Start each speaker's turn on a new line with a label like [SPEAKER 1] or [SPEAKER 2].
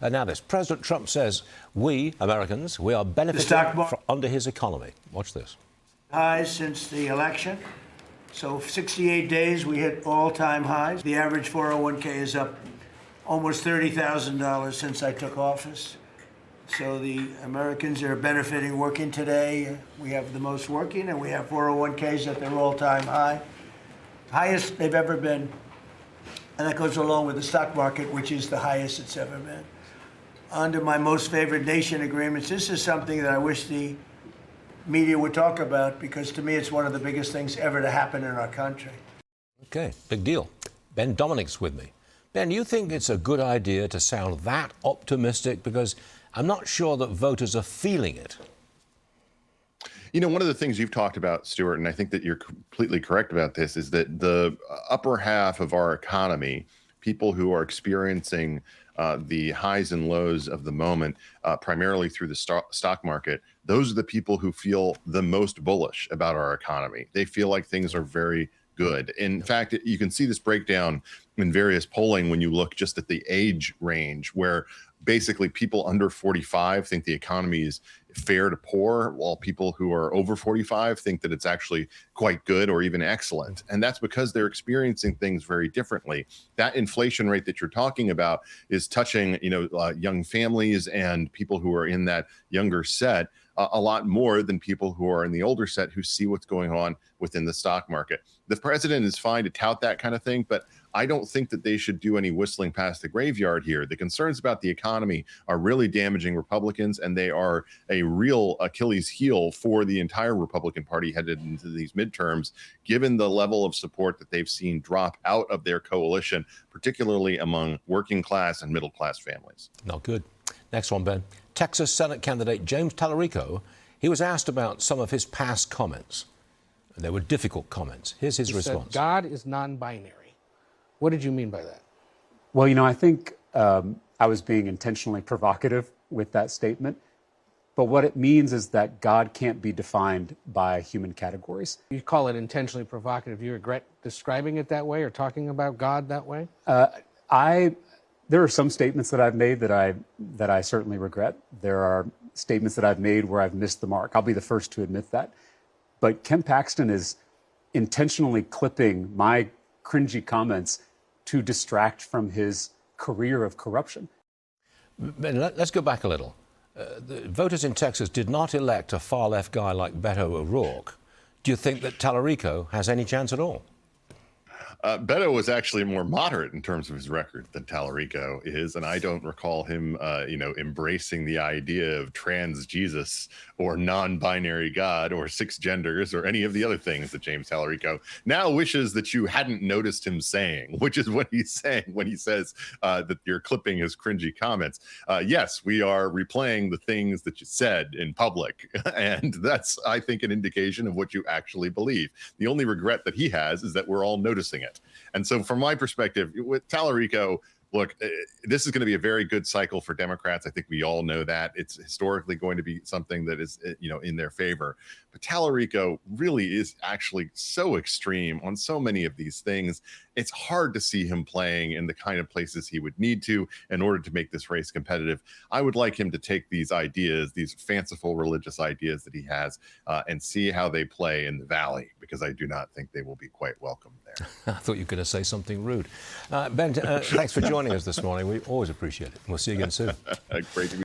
[SPEAKER 1] Now this, President Trump says we, Americans, we are benefiting under his economy. Watch this.
[SPEAKER 2] Highs since the election. So 68 days, we hit all-time highs. The average 401k is up almost $30,000 since I took office. So the Americans are benefiting working today. We have the most working, and we have 401ks at their all-time high. Highest they've ever been. And that goes along with the stock market, which is the highest it's ever been. Under my most favored nation agreements, this is something that I wish the media would talk about, because to me it's one of the biggest things ever to happen in our country.
[SPEAKER 1] Okay, big deal. Ben Domenech's with me. Ben, you think it's a good idea to sound that optimistic? Because I'm not sure that voters are feeling it.
[SPEAKER 3] You know, one of the things you've talked about, Stuart, and I think that you're completely correct about this, is that the upper half of our economy, people who are experiencing the highs and lows of the moment, primarily through the stock market, those are the people who feel the most bullish about our economy. They feel like things are very good. In fact, you can see this breakdown in various polling when you look just at the age range, where basically people under 45 think the economy is fair to poor, while people who are over 45 think that it's actually quite good or even excellent. And that's because they're experiencing things very differently. That inflation rate that you're talking about is touching, young families and people who are in that younger set a lot more than people who are in the older set who see what's going on within the stock market. The president is fine to tout that kind of thing, but I don't think that they should do any whistling past the graveyard here. The concerns about the economy are really damaging Republicans, and they are a real Achilles heel for the entire Republican Party headed into these midterms, given the level of support that they've seen drop out of their coalition, particularly among working class and middle class families.
[SPEAKER 1] Not good. Next one, Ben. Texas Senate candidate James Tallarico, he was asked about some of his past comments. They were difficult comments. Here's his response.
[SPEAKER 4] Said God is non-binary. What did you mean by that?
[SPEAKER 5] Well, I think I was being intentionally provocative with that statement. But what it means is that God can't be defined by human categories.
[SPEAKER 4] You call it intentionally provocative. Do you regret describing it that way or talking about God that way?
[SPEAKER 5] There are some statements that I've made that I certainly regret. There are statements that I've made where I've missed the mark. I'll be the first to admit that. But Ken Paxton is intentionally clipping my cringy comments to distract from his career of corruption.
[SPEAKER 1] Ben, let's go back a little. The voters in Texas did not elect a far-left guy like Beto O'Rourke. Do you think that Tallarico has any chance at all?
[SPEAKER 3] Beto was actually more moderate in terms of his record than Tallarico is, and I don't recall him, embracing the idea of trans Jesus or non-binary God or six genders or any of the other things that James Tallarico now wishes that you hadn't noticed him saying, which is what he's saying when he says that you're clipping his cringy comments. Yes, we are replaying the things that you said in public, and that's, I think, an indication of what you actually believe. The only regret that he has is that we're all noticing it. And so from my perspective, with Tallarico, look, this is going to be a very good cycle for Democrats. I think we all know that. It's historically going to be something that is, in their favor. But Tallarico really is actually so extreme on so many of these things. It's hard to see him playing in the kind of places he would need to in order to make this race competitive. I would like him to take these ideas, these fanciful religious ideas that he has, and see how they play in the Valley, because I do not think they will be quite welcome there.
[SPEAKER 1] I thought you were going to say something rude. Ben, thanks for joining us this morning. We always appreciate it. We'll see you again soon.
[SPEAKER 3] Great to be